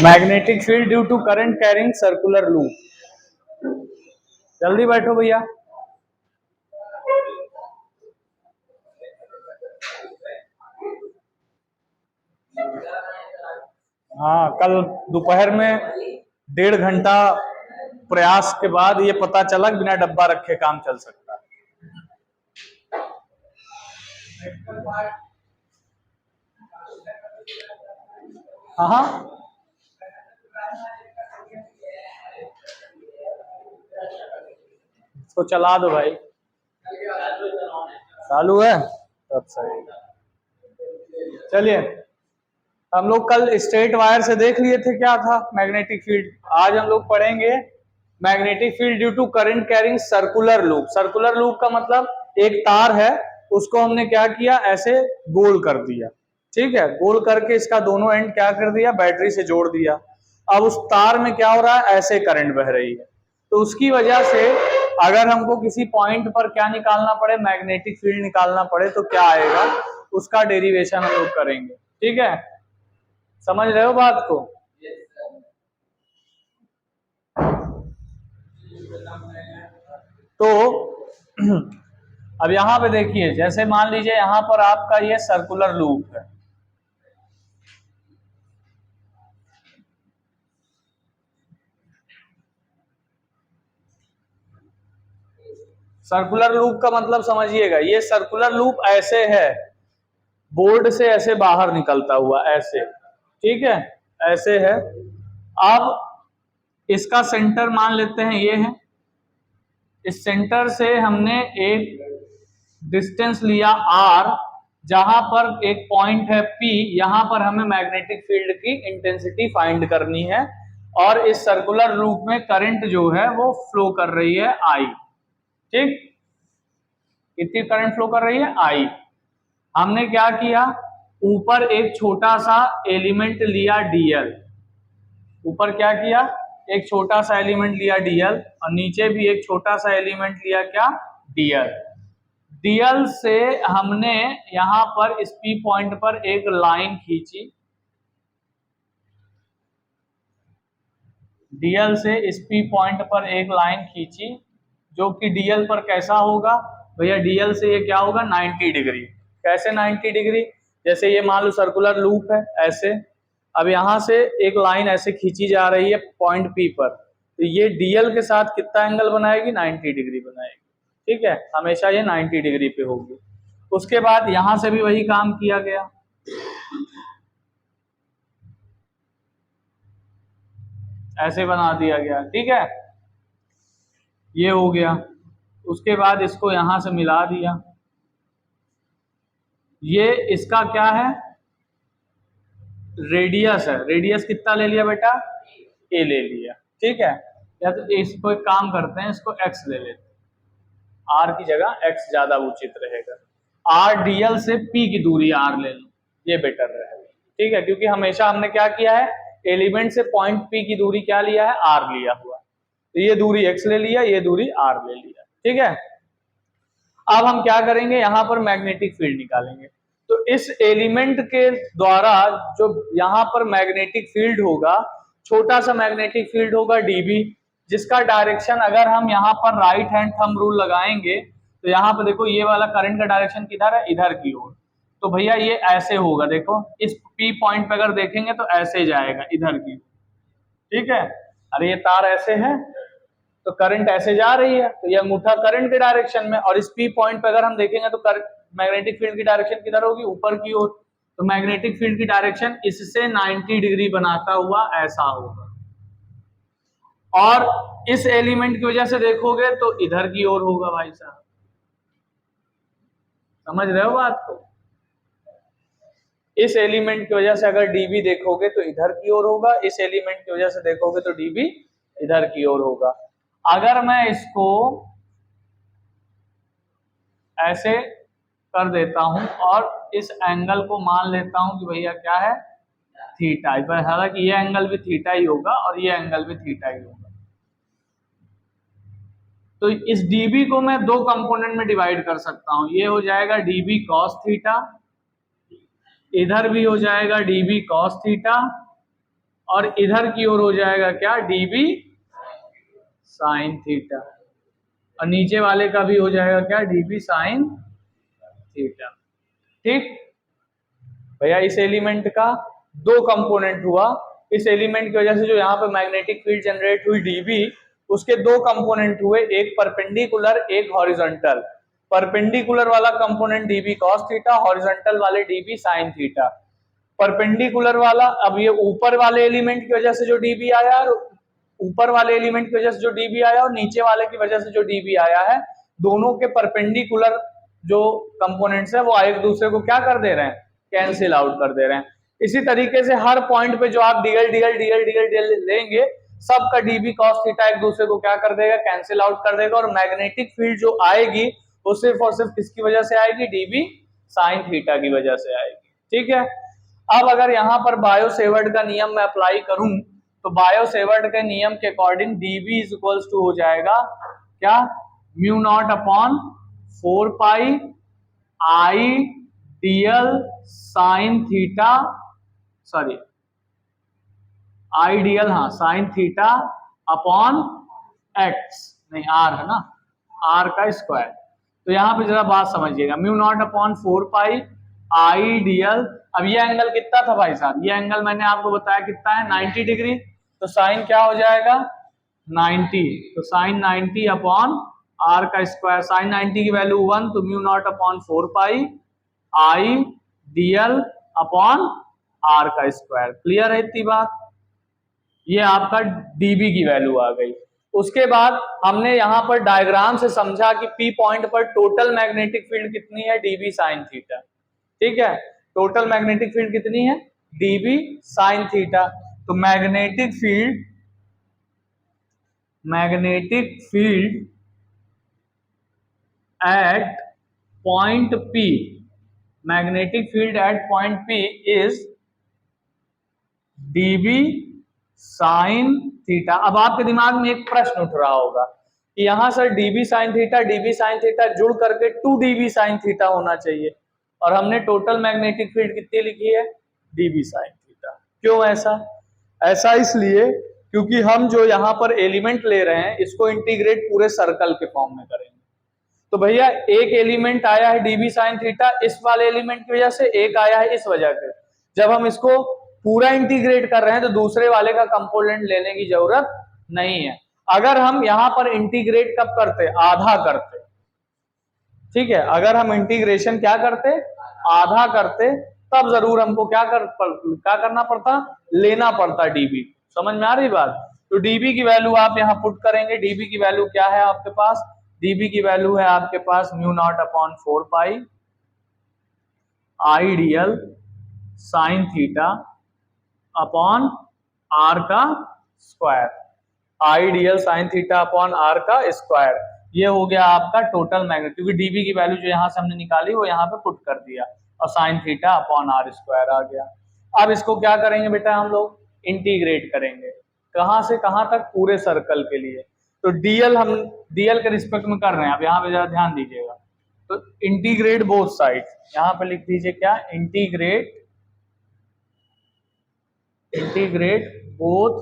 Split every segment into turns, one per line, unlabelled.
Magnetic field due to current carrying circular loop. जल्दी बैठो भैया। हाँ, कल दोपहर में 1.5 घंटा प्रयास के बाद ये पता चला कि बिना डब्बा रखे काम चल सकता है। हाँ, इसको चला दो भाई। चालू है तब सही। चलिए, हम लोग कल स्ट्रेट वायर से देख लिए थे क्या था मैग्नेटिक फील्ड। आज हम लोग पढ़ेंगे magnetic field due to current carrying circular loop. Circular loop का मतलब एक तार है, उसको हमने क्या किया, ऐसे गोल कर दिया। ठीक है, गोल करके इसका दोनों एंड क्या कर दिया, बैटरी से जोड़ दिया। अब उस तार में क्या हो रहा है, ऐसे करंट बह रही है। तो उसकी वजह से अगर हमको किसी पॉइंट पर क्या निकालना पड़े, मैग्नेटिक फील्ड निकालना पड़े, तो क्या आएगा, उसका डेरिवेशन हम लोग करेंगे। ठीक है, समझ रहे हो बात को। तो अब यहां पे देखिए, जैसे मान लीजिए यहां पर आपका ये सर्कुलर लूप है। सर्कुलर लूप का मतलब समझिएगा, ये सर्कुलर लूप ऐसे है, बोर्ड से ऐसे बाहर निकलता हुआ ऐसे। ठीक है, ऐसे है। अब इसका सेंटर मान लेते हैं ये है। इस सेंटर से हमने एक डिस्टेंस लिया r, जहां पर एक पॉइंट है P, यहां पर हमें मैग्नेटिक फील्ड की इंटेंसिटी फाइंड करनी है। और इस सर्कुलर लूप में करंट जो है वो फ्लो कर रही है I। ठीक, कितनी करंट फ्लो कर रही है, I। हमने क्या किया, ऊपर एक छोटा सा एलिमेंट लिया dl। ऊपर क्या किया, एक छोटा सा एलिमेंट लिया dl, और नीचे भी एक छोटा सा एलिमेंट लिया क्या, dl। dl से हमने यहां पर इस P पॉइंट पर एक लाइन खींची। dl से इस P पॉइंट पर एक लाइन खींची, जो कि dl पर कैसा होगा भैया, dl से ये क्या होगा, 90 डिग्री। कैसे 90 डिग्री, जैसे ये मान लो सर्कुलर लूप है ऐसे। अब यहां से एक लाइन ऐसे खींची जा रही है पॉइंट P पर, तो ये dl के साथ कितना एंगल बनाएगी, 90 डिग्री बनाएगी। ठीक है, हमेशा ये 90 डिग्री पे होगी। उसके बाद यहां से भी वही काम किया गया। ऐसे बना दिया गया। ठीक है, ये हो गया। उसके बाद इसको यहां से मिला दिया। ये इसका क्या है, रेडियस है। रेडियस कितना ले लिया बेटा, ए ले लिया। ठीक है, या तो इसको एक काम करते हैं, इसको एक्स ले लेते हैं, आर की जगह एक्स ज्यादा उचित रहेगा। आर डीएल से पी की दूरी आर ले लो, ये बेटर रहेगा। ठीक है, क्योंकि हमेशा हमने क्या किया है, एलिमेंट से पॉइंट पी की दूरी क्या लिया है, आर लिया हुआ। तो ये दूरी एक्स ले लिया, ये दूरी आर ले लिया। ठीक है, अब हम क्या करेंगे, यहां पर मैग्नेटिक फील्ड निकालेंगे। तो इस एलिमेंट के द्वारा जो यहां पर मैग्नेटिक फील्ड होगा, छोटा सा मैग्नेटिक फील्ड होगा डीबी, जिसका डायरेक्शन अगर हम यहां पर राइट हैंड थंब रूल लगाएंगे, तो यहां पर देखो ये वाला करंट का डायरेक्शन किधर है, इधर की ओर। तो भैया ये ऐसे होगा, देखो इस पी पॉइंट पे अगर देखेंगे तो ऐसे जाएगा इधर की। ठीक है, अरे ये तार ऐसे है, तो करंट ऐसे जा रही है, तो ये अंगूठा करंट के डायरेक्शन में, और इस पी पॉइंट पे अगर हम देखेंगे तो मैग्नेटिक फील्ड की डायरेक्शन किधर होगी, ऊपर की ओर। तो मैग्नेटिक फील्ड की डायरेक्शन इससे 90 डिग्री बनाता हुआ ऐसा होगा। और इस एलिमेंट की वजह से देखोगे तो इधर की ओर होगा भाई साहब। समझ रहे हो बात को। इस एलिमेंट की वजह से अगर डीबी देखोगे तो इधर की ओर होगा, इस एलिमेंट की वजह से देखोगे तो डीबी इधर की ओर होगा। अगर मैं इसको ऐसे कर देता हूं और इस एंगल को मान लेता हूं कि भैया क्या है, थीटा, हालांकि ये एंगल भी थीटा ही होगा और ये एंगल भी थीटा ही होगा। तो इस dB को मैं दो कंपोनेंट में डिवाइड कर सकता हूं, ये हो जाएगा dB cos थीटा, इधर भी हो जाएगा dB cos थीटा, और इधर की ओर हो जाएगा क्या, dB sin थीटा, और नीचे वाले का भी हो जाएगा क्या, dB sin थीटा। ठीक भैया, इस एलिमेंट का दो कंपोनेंट हुआ, इस एलिमेंट की वजह से जो यहाँ पे मैग्नेटिक फील्ड जनरेट हुई dB, उसके दो कंपोनेंट हुए, एक परपेंडिकुलर एक हॉरिजॉन्टल। परपेंडिकुलर वाला component dB cos theta, horizontal वाले dB sin थीटा। परपेंडिकुलर वाला, अब ये ऊपर वाले एलिमेंट की वजह से जो dB आया, और ऊपर वाले एलिमेंट की वजह से जो dB आया, और नीचे वाले की वजह से जो dB आया है, दोनों के परपेंडिकुलर जो कंपोनेंट्स है वो एक दूसरे को क्या कर दे रहे हैं, कैंसिल आउट कर दे रहे हैं। इसी तरीके से हर पॉइंट पे जो आप डीएल लेंगे, सबका dB cos थीटा एक दूसरे को क्या कर देगा, कैंसिल आउट कर देगा, और मैग्नेटिक फील्ड जो आएगी वो सिर्फ और सिर्फ किसकी वजह से आएगी, dB sin थीटा की वजह से आएगी। ठीक है, अब अगर यहाँ पर बायो सेवर्ट का नियम मैं अप्लाई करूं, तो बायो सेवर्ट के नियम के according dB is equals to हो जाएगा क्या, mu naught upon 4 pi I dl sin theta, sorry ideal, हाँ साइन थीटा अपॉन एक्स, नहीं आर है ना, आर का स्क्वायर। तो यहाँ पे जरा बात समझिएगा, म्यू नॉट अपॉन 4 पाई आइडियल, अब ये एंगल कितना था भाई साहब, ये एंगल मैंने आपको बताया कितना है, 90 डिग्री, तो साइन क्या हो जाएगा 90, तो साइन 90 अपॉन आर का स्क्वायर, साइन 90 की वैल्यू 1, तो mu naught upon 4 pi I dl upon are का स्क्वायर। क्लियर है इतनी बात, ये आपका dB की वैल्यू आ गई। उसके बाद हमने यहां पर डायग्राम से समझा कि P पॉइंट पर टोटल मैग्नेटिक फील्ड कितनी है, dB sin थीटा। ठीक है, टोटल मैग्नेटिक फील्ड कितनी है, dB sin थीटा। तो magnetic field at point P, magnetic field at point P is dB sine theta. अब आपके दिमाग में एक प्रश्न उठ रहा होगा कि यहां सर dB साइन थीटा जुड़ करके 2 dB साइन थीटा होना चाहिए, और हमने टोटल मैग्नेटिक फील्ड कितनी लिखी है, dB साइन थीटा। क्यों ऐसा, ऐसा इसलिए क्योंकि हम जो यहाँ पर एलिमेंट ले रहे हैं इसको इंटीग्रेट पूरे सर्कल के फॉर्म में करेंगे। तो भैया एक एलिमेंट आया है dB साइन थीटा इस वाले एलिमेंट की वजह से, एक आया है इस वजह से। जब हम इसको पूरा इंटीग्रेट कर रहे हैं तो दूसरे वाले का कंपोनेंट लेने की जरूरत नहीं है। अगर हम यहां पर इंटीग्रेट कब करते, आधा करते, ठीक है, अगर हम इंटीग्रेशन क्या करते, आधा करते, तब जरूर हमको क्या करना पड़ता, लेना पड़ता dB। समझ में आ रही बात, तो dB की वैल्यू आप यहां पुट करेंगे, dB की वैल्यू क्या है आपके पास, dB की वैल्यू है आपके पास mu naught upon 4 pi I DL sine theta upon are का square, I DL sine theta upon are का स्क्वायर। ये हो गया आपका टोटल मैग्नेटिक, क्योंकि dB की वैल्यू जो यहां से हमने निकाली वो यहाँ पे पुट कर दिया, और sine theta upon are square आ गया। अब इसको क्या करेंगे बेटा, हम लोग इंटीग्रेट करेंगे, कहां से कहां तक, पूरे सर्कल के लिए। तो डीएल हम डीएल के रिस्पेक्ट में कर रहे हैं, अब यहाँ पे जरा ध्यान दीजिएगा। तो इंटीग्रेट बोथ साइड, यहाँ पे लिख दीजिए क्या, इंटीग्रेट बोथ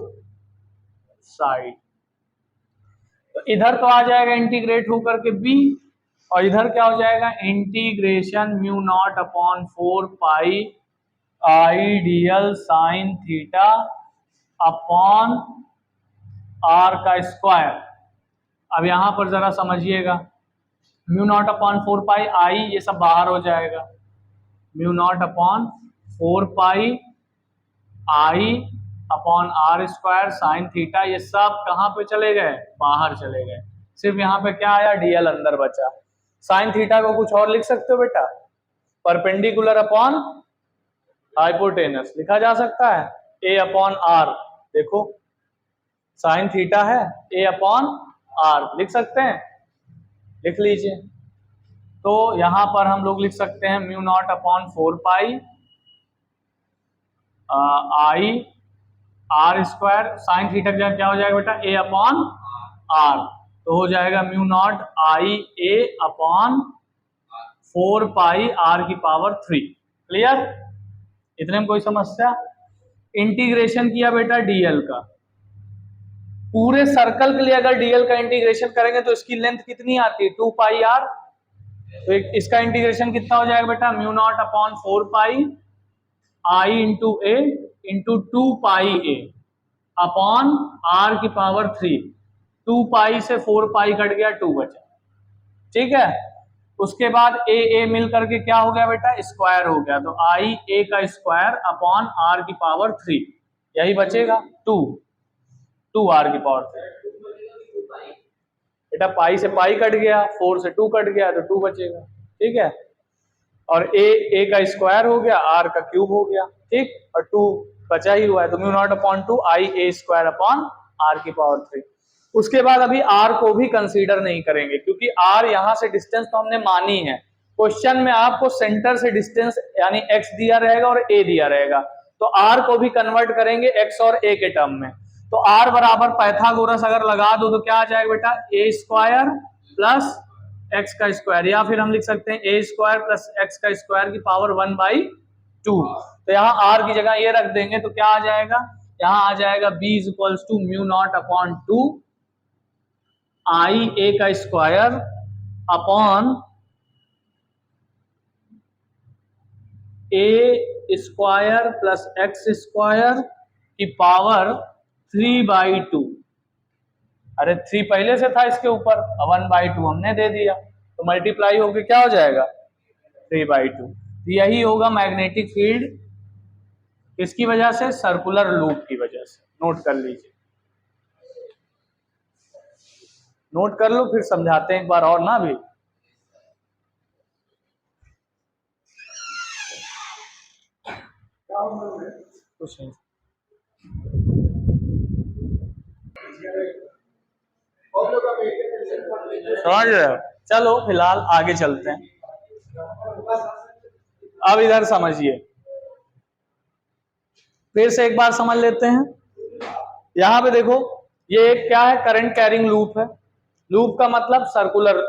साइड। तो इधर तो आ जाएगा इंटीग्रेट होकर के b, और इधर क्या हो जाएगा, integration mu naught upon 4 pi I DL sine theta upon are का स्क्वायर। अब यहां पर जरा समझिएगा, mu naught upon 4 pi I, ये सब बाहर हो जाएगा, mu naught upon 4 pi I upon are square sine theta, ये सब कहां पे चले गए, बाहर चले गए। सिर्फ यहाँ पे क्या आया, डीएल अंदर बचा। साइन थीटा को कुछ और लिख सकते हो बेटा, परपेंडिकुलर अपॉन हाइपोटेनस लिखा जा सकता है, ए अपॉन आर। देखो साइन थीटा है, ए अपॉन आर लिख सकते हैं, लिख लीजिए। तो यहां पर हम लोग लिख सकते हैं mu naught upon 4 pi I R square, sine theta का क्या हो जाएगा बेटा, ए अपॉन आर, तो हो जाएगा mu naught I a upon 4 pi r की पावर 3। क्लियर, इतने में कोई समस्या? इंटीग्रेशन किया बेटा डीएल का, पूरे सर्कल के लिए अगर डीएल का इंटीग्रेशन करेंगे तो इसकी लेंथ कितनी आती है, 2 पाई आर, तो इसका इंटीग्रेशन कितना हो जाएगा बेटा, mu naught upon 4 pi I into a into 2 pi a upon r की पावर 3। 2 पाई से 4 पाई कट गया, 2 बचा, ठीक है। उसके बाद ए मिल करके क्या हो गया बेटा, स्क्वायर हो गया, तो आई ए का स्क्वायर अपॉन आर की पावर 3, यही बचेगा 2 आर की पावर 3। बेटा पाई से पाई कट गया, 4 से 2 कट गया, तो 2 बचेगा, ठीक है। और ए का स्क्वायर हो गया, आर का क्यूब हो गया, ठीक, और 2 बचा ही हुआ है, तो mu naught upon 2 I a square upon r की पावर 3। उसके बाद अभी आर को भी कंसीडर नहीं करेंगे, क्योंकि आर यहां से डिस्टेंस तो हमने मानी है, क्वेश्चन में आपको सेंटर से डिस्टेंस यानी एक्स दिया रहेगा और ए दिया रहेगा, तो आर को भी कन्वर्ट करेंगे एक्स और ए के टर्म में। तो आर बराबर पाइथागोरस अगर लगा दो तो क्या आ जाएगा बेटा, ए स्क्वायर प्लस एक्स का स्क्वायर, या फिर हम लिख सकते हैं ए स्क्वायर प्लस एक्स का स्क्वायर की पावर 1/2। तो यहाँ आर की जगह ये रख देंगे तो क्या आ जाएगा, यहाँ आ जाएगा B is equals to mu naught upon 2 I a का square upon a square plus x square की पावर 3/2। अरे 3 पहले से था इसके ऊपर, 1/2 हमने दे दिया, तो मल्टीप्लाई होके क्या हो जाएगा 3/2। यही होगा मैग्नेटिक फील्ड, किसकी वजह से, सर्कुलर लूप की वजह से। नोट कर लीजिए, नोट कर लो, फिर समझाते हैं एक बार और ना भी। कुछ नहीं, समझ रहे हो? चलो फिलहाल आगे चलते हैं। अब इधर समझिए, फिर से एक बार समझ लेते हैं। यहां पे देखो, ये क्या है, करंट कैरिंग लूप है। लूप का मतलब सर्कुलर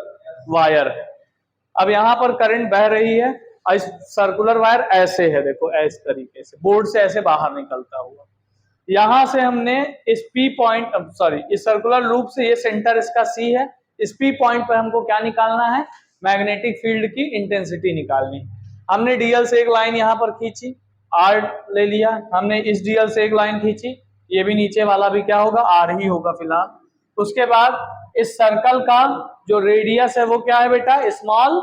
वायर है। अब यहां पर करंट बह रही है और इस सर्कुलर वायर ऐसे है, देखो इस तरीके से बोर्ड से ऐसे बाहर निकलता हुआ। यहां से हमने इस पी पॉइंट, सॉरी, इस सर्कुलर लूप से ये सेंटर इसका सी है, इस पी पॉइंट पर हमको क्या निकालना है, मैग्नेटिक फील्ड की इंटेंसिटी निकालनी। हमने डीएल से एक लाइन यहां पर खींची, आर ले लिया, हमने इस डीएल से एक लाइन खींची, ये भी नीचे वाला भी क्या होगा, आर ही होगा फिलहाल। उसके बाद इस सर्कल का जो रेडियस है वो क्या है बेटा, स्मॉल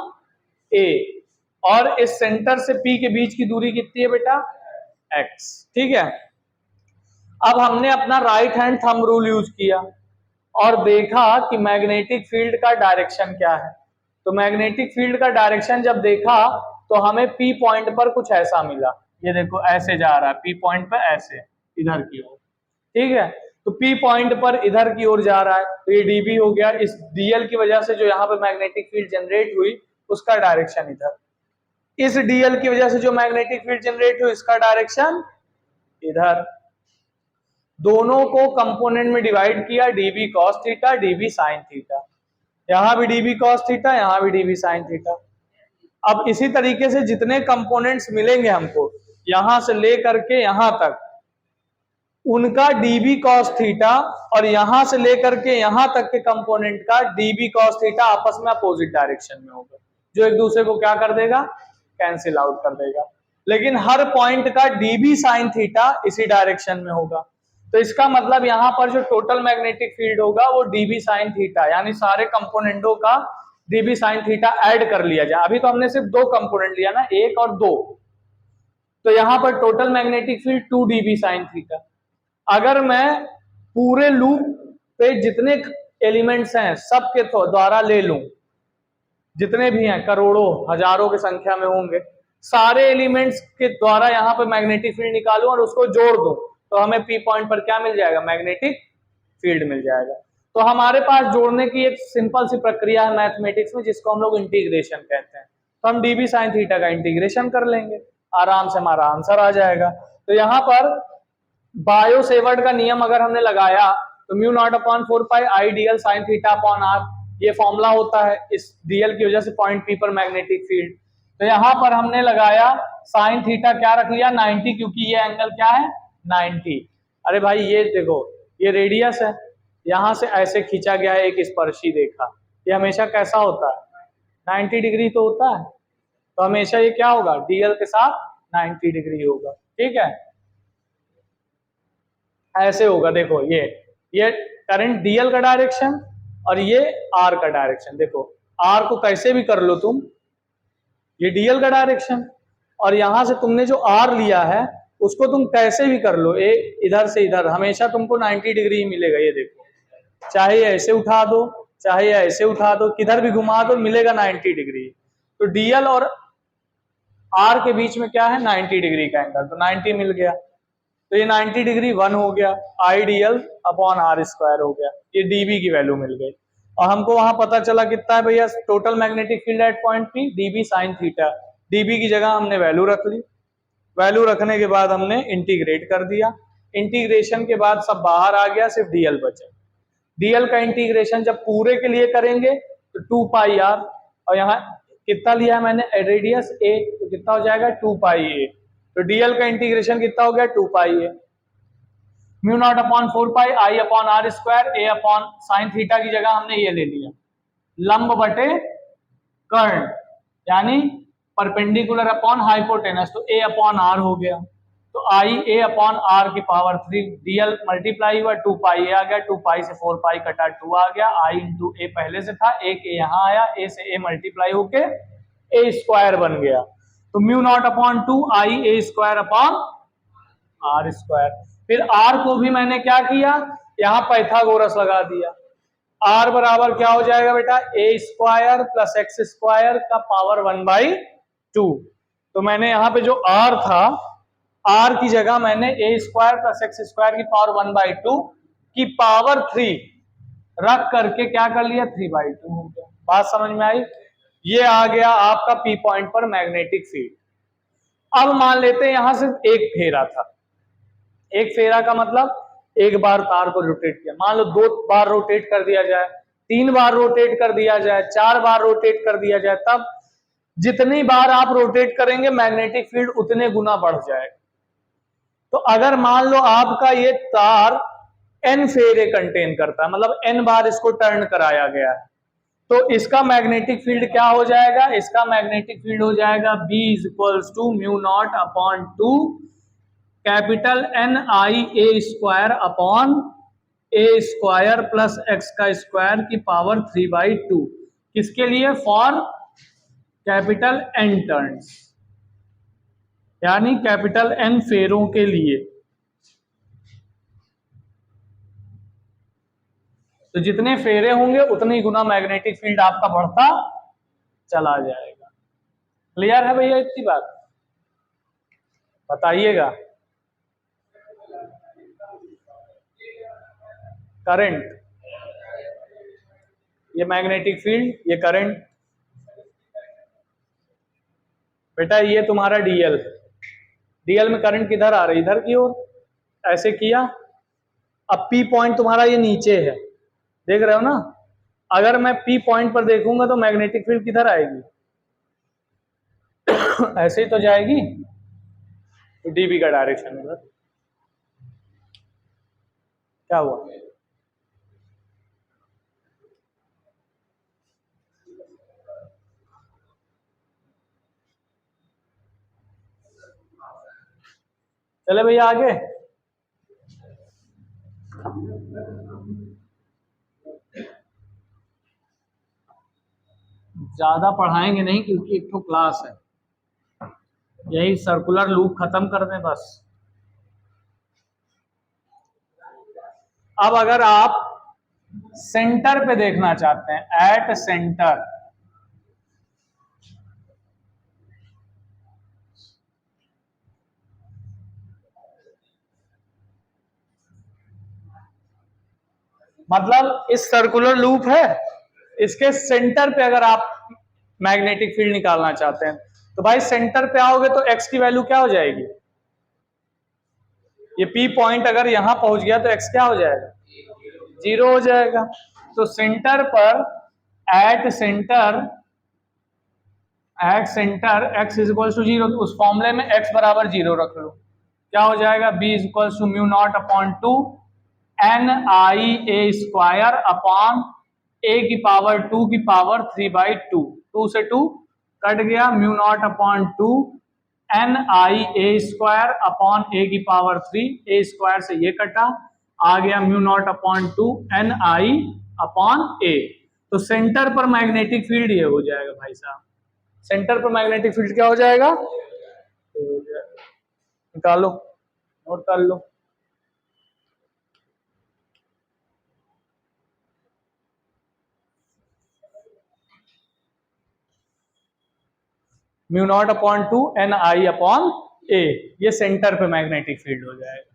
ए, और इस सेंटर से पी के बीच की दूरी कितनी है बेटा, एक्स, ठीक है। अब हमने अपना right hand thumb rule use किया और देखा कि मैग्नेटिक फील्ड का डायरेक्शन क्या है। तो मैग्नेटिक फील्ड का डायरेक्शन जब देखा तो हमें पी पॉइंट पर कुछ ऐसा मिला, ये देखो ऐसे जा रहा है, पी पॉइंट पर ऐसे इधर की ओर, ठीक है। तो पी पॉइंट पर इधर की ओर जा रहा है, तो ये डीबी हो गया। इस डीएल की वजह से जो यहाँ पे मैग्नेटिक फील्ड जनरेट हुई उसका डायरेक्शन इधर, इस डीएल की वजह से जो मैग्नेटिक फील्ड जनरेट हुई इसका डायरेक्शन इधर। दोनों को कंपोनेंट में डिवाइड किया, dB cos theta, dB sine theta, यहां भी डीबी कॉस थीटा, यहां भी डीबी साइन थीटा। अब इसी तरीके से जितने कंपोनेंट्स मिलेंगे हमको यहां से लेकर के यहां तक, उनका डीबी कॉस थीटा और यहां से लेकर के यहां तक के कंपोनेंट का डीबी कॉस थीटा आपस में अपोजिट डायरेक्शन में होगा, जो एक दूसरे को क्या कर देगा, कैंसिल आउट कर देगा। लेकिन हर पॉइंट का डीबी साइन थीटा इसी डायरेक्शन में होगा। तो इसका मतलब यहां पर जो टोटल मैग्नेटिक फील्ड होगा वो डीबी साइन थीटा, यानी सारे कंपोनेंटों का डीबी साइन थीटा ऐड कर लिया जाए। अभी तो हमने सिर्फ 2 कंपोनेंट लिया ना, 1 और 2, तो यहां पर total magnetic field 2 dB sine theta. अगर मैं पूरे लूप पे जितने एलिमेंट्स हैं सबके द्वारा ले लूं, जितने भी हैं करोड़ों हजारों की संख्या में होंगे, सारे एलिमेंट्स के द्वारा यहाँ पे मैग्नेटिक फील्ड निकालूं और उसको जोड़ दूं, तो हमें पी पॉइंट पर क्या मिल जाएगा, मैग्नेटिक फील्ड मिल जाएगा। तो हमारे पास जोड़ने की एक सिंपल सी प्रक्रिया है मैथमेटिक्स में, जिसको हम लोग इंटीग्रेशन कहते हैं। तो हम डीबी साइन थीटा का इंटीग्रेशन कर लेंगे, आराम से हमारा आंसर आ जाएगा। तो यहाँ पर बायो सेवर्ट का नियम अगर हमने लगाया तो mu naught upon 4 pi I DL sine theta upon r, ये फॉर्मूला होता है इस डीएल की वजह से पॉइंट पी पर मैग्नेटिक फील्ड। तो यहाँ पर हमने लगाया साइन थीटा क्या रख लिया 90, क्योंकि ये एंगल क्या है 90। अरे भाई ये देखो ये रेडियस है, यहां से ऐसे खींचा गया है एक स्पर्शी रेखा, ये हमेशा कैसा होता है 90 डिग्री तो होता है, तो हमेशा ये क्या होगा डीएल के साथ 90 डिग्री होगा। ठीक है, ऐसे होगा। देखो ये करंट डीएल का डायरेक्शन और ये आर का डायरेक्शन, देखो आर को कैसे भी कर लो तुम, ये डीएल का डायरेक्शन और यहां से तुमने जो आर लिया है उसको तुम कैसे भी कर लो, इधर से इधर हमेशा तुमको 90 डिग्री ही मिलेगा। ये देखो, चाहे ऐसे उठा दो चाहे ऐसे उठा दो, किधर भी घुमा दो मिलेगा 90 डिग्री। तो डीएल और आर के बीच में क्या है 90 डिग्री का एंगल, तो 90 मिल गया। तो ये 90 डिग्री 1 हो गया, आई डीएल अपॉन आर स्क्वायर हो गया, ये डीबी की वैल्यू मिल गई। और हमको वहां पता चला कितना है भैया total magnetic field at point P, dB sine theta. DB की जगह हमने वैल्यू रख ली, वैल्यू रखने के बाद हमने इंटीग्रेट कर दिया, इंटीग्रेशन के बाद सब बाहर आ गया, सिर्फ डीएल बचा। डीएल का इंटीग्रेशन जब पूरे के लिए करेंगे तो 2 पाई आर, और यहाँ कितना लिया है मैंने रेडियस ए, तो कितना हो जाएगा 2 पाई ए। तो डीएल का इंटीग्रेशन कितना हो गया 2 pi A. Mu naught upon 4 pi I upon are square, A upon sine theta की जगह हमने ये ले लिया लंब बटे कर्ण, यानी परपेंडिकुलर अपॉन हाइपोटेनस, तो ए अपॉन आर हो गया। तो आई ए अपॉन आर की पावर 3, डीएल मल्टीप्लाई हुआ 2 पाई ए आ गया, 2 पाई से 4 पाई कटा 2 आ गया, आई इंटू ए पहले से था, एक ए यहाँ आया, ए से ए मल्टीप्लाई होके ए स्क्वायर बन गया। तो mu naught upon 2 I a square upon are square. फिर आर को भी मैंने क्या किया, यहाँ पाइथागोरस लगा दिया, आर बराबर क्या हो जाएगा बेटा ए स्क्वायर प्लस एक्स स्क्वायर का पावर 1/2। तो मैंने यहाँ पे जो आर था, आर की जगह मैंने ए स्क्वायर प्लस एक्स स्क्वायर की पावर 1/2 की पावर 3 रख करके क्या कर लिया 3/2 हो गया। बात समझ में आई? ये आ गया आपका पी पॉइंट पर मैग्नेटिक फील्ड। अब मान लेते हैं यहां सिर्फ एक फेरा था, एक फेरा का मतलब एक बार तार को रोटेट किया, मान लो 2 बार रोटेट कर दिया जाए, 3 बार रोटेट कर दिया जाए, 4 बार रोटेट कर दिया जाए, तब जितनी बार आप रोटेट करेंगे मैग्नेटिक फील्ड उतने गुना बढ़ जाएगा। तो अगर मान लो आपका ये तार n फेरे कंटेन करता है, मतलब n बार इसको टर्न कराया गया है, तो इसका मैग्नेटिक फील्ड क्या हो जाएगा, इसका मैग्नेटिक फील्ड हो जाएगा B equals to mu naught upon 2 capital N I a square upon a square plus x का स्क्वायर की पावर 3/2। किसके लिए? फॉर कैपिटल N टर्न्स, यानी कैपिटल N फेरों के लिए। तो जितने फेरे होंगे उतनी गुना मैग्नेटिक फील्ड आपका बढ़ता चला जाएगा। क्लियर है भैया इतनी बात? बताइएगा। करंट, ये मैग्नेटिक फील्ड, ये करंट बेटा, ये तुम्हारा डीएल, डीएल में करंट किधर आ रही, इधर की ओर, ऐसे किया। अब पी पॉइंट तुम्हारा ये नीचे है, देख रहे हो ना? अगर मैं पी पॉइंट पर देखूंगा तो मैग्नेटिक फील्ड किधर आएगी ऐसे ही तो जाएगी, तो डीबी का डायरेक्शन उधर। क्या हुआ? चले भैया आगे। ज्यादा पढ़ाएंगे नहीं क्योंकि एक तो क्लास है, यही सर्कुलर लूप खत्म कर दें बस। अब अगर आप सेंटर पे देखना चाहते हैं, एट सेंटर, मतलब इस सर्कुलर लूप है, इसके सेंटर पे अगर आप मैग्नेटिक फील्ड निकालना चाहते हैं तो भाई सेंटर पे आओगे तो एक्स की वैल्यू क्या हो जाएगी ये P पॉइंट अगर यहाँ पहुंच गया तो x क्या हो जाएगा, 0 हो जाएगा। तो सेंटर पर at centre x is equal to 0, उस फॉर्मूले में x बराबर 0 रख लो, क्या हो जाएगा, b is equal to mu naught upon 2 NIA square upon a की पावर 2 की पावर 3/2, 2 से 2 कट गया, mu naught upon 2 NIA square upon a की पावर 3, a स्क्वायर से ये कटा, आ गया mu naught upon 2 NI upon a। तो सेंटर पर मैग्नेटिक फील्ड ये हो जाएगा भाई साहब, सेंटर पर मैग्नेटिक फील्ड क्या हो जाएगा, निकालो, नोट कर लो। Mu naught upon 2 NI upon a, ये सेंटर पे मैग्नेटिक फील्ड हो जाएगा।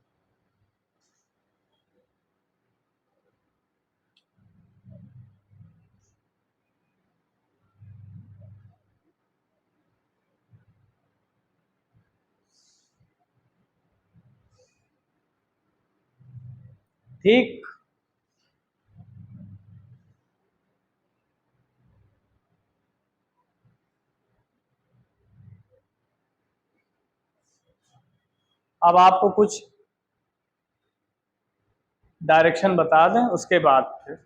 ठीक, अब आपको कुछ डायरेक्शन बता दें उसके बाद फिर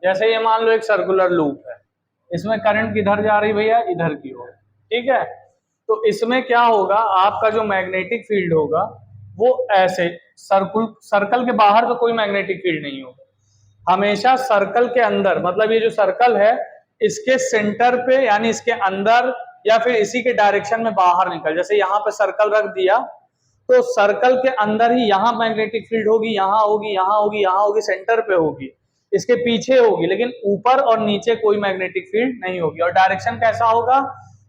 जैसे ये मान लो एक सर्कुलर लूप है, इसमें करंट किधर जा रही भैया, इधर की ओर, ठीक है। तो इसमें क्या होगा, आपका जो मैग्नेटिक फील्ड होगा वो ऐसे सर्कल के बाहर तो कोई मैग्नेटिक फील्ड नहीं होगा, हमेशा सर्कल के अंदर, मतलब ये जो सर्कल है इसके सेंटर पे यानी इसके अंदर या फिर इसी के डायरेक्शन में बाहर निकल, जैसे यहाँ पे सर्कल रख दिया तो सर्कल के अंदर ही यहाँ मैग्नेटिक फील्ड होगी, यहाँ होगी, यहाँ होगी, यहाँ होगी, सेंटर पे होगी, इसके पीछे होगी, लेकिन ऊपर और नीचे कोई मैग्नेटिक फील्ड नहीं होगी। और डायरेक्शन कैसा होगा,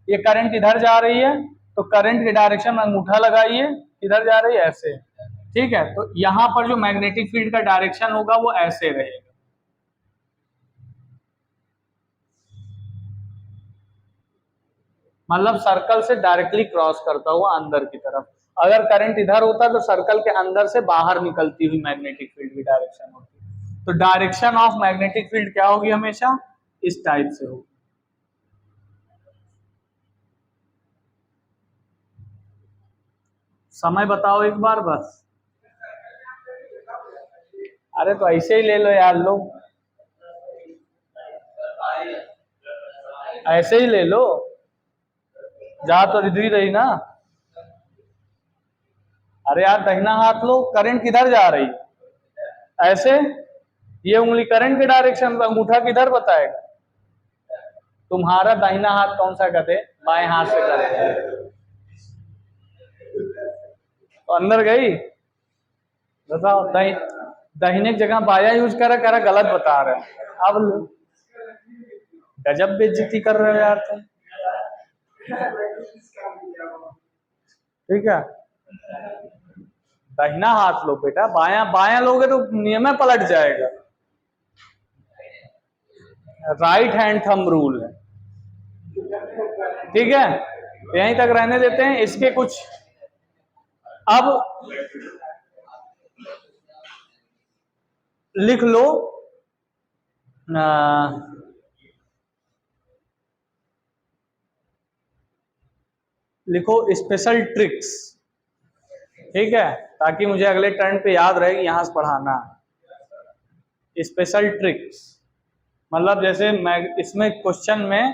ये करंट इधर जा रही है तो करंट के डायरेक्शन में अंगूठा लगाइए, इधर जा रही है ऐसे, ठीक है। तो यहाँ पर जो मैग्नेटिक फील्ड का डायरेक्शन होगा वो ऐसे रहेगा, मतलब सर्कल से डायरेक्टली क्रॉस करता हुआ अंदर की तरफ। अगर करंट इधर होता तो सर्कल के अंदर से बाहर निकलती हुई मैग्नेटिक फील्ड की डायरेक्शन होती। तो डायरेक्शन ऑफ मैग्नेटिक फील्ड क्या होगी, हमेशा इस टाइप से होगी। समय बताओ एक बार बस, अरे तो ऐसे ही ले लो यार, लो ऐसे ही ले लो, जा तो इधर रही ना। अरे यार दाहिना हाथ लो, करंट किधर जा रही, ऐसे, ये उंगली करंट के डायरेक्शन में, अंगूठा किधर बताएगा, तुम्हारा दाहिना हाथ कौन सा करते, बाएं हाथ से करते, तो अंदर गई, बताओ दाहिने की जगह बाया यूज करा गलत बता रहे। अब गजब बेइज्जती कर रहे हो यार तुम, ठीक है। दाहिना हाथ लो बेटा, बाया बाया लोगे तो नियम पलट जाएगा, राइट हैंड थंब रूल है, ठीक है। तो यहीं तक रहने देते हैं, इसके कुछ अब लिख लो, लिखो स्पेशल ट्रिक्स, ठीक है, ताकि मुझे अगले टर्न पे याद रहे कि यहां से पढ़ाना है। स्पेशल ट्रिक्स मतलब जैसे मैं इसमें क्वेश्चन में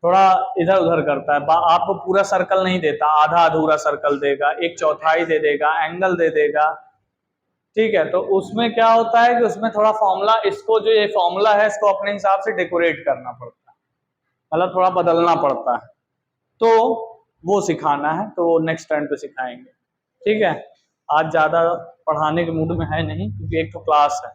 थोड़ा इधर उधर करता है, आपको पूरा सर्कल नहीं देता, आधा अधूरा सर्कल देगा, एक चौथाई दे देगा, एंगल दे देगा। ठीक है, तो उसमें क्या होता है कि उसमें थोड़ा फॉर्मूला, इसको जो ये फॉर्मूला है इसको अपने हिसाब से डेकोरेट करना पड़ता है, मतलब थोड़ा बदलना पड़ता है। तो वो सिखाना है, तो वो नेक्स्ट टाइम पे सिखाएंगे। ठीक है, आज ज़्यादा पढ़ाने के मूड में है नहीं, क्योंकि एक तो क्लास है।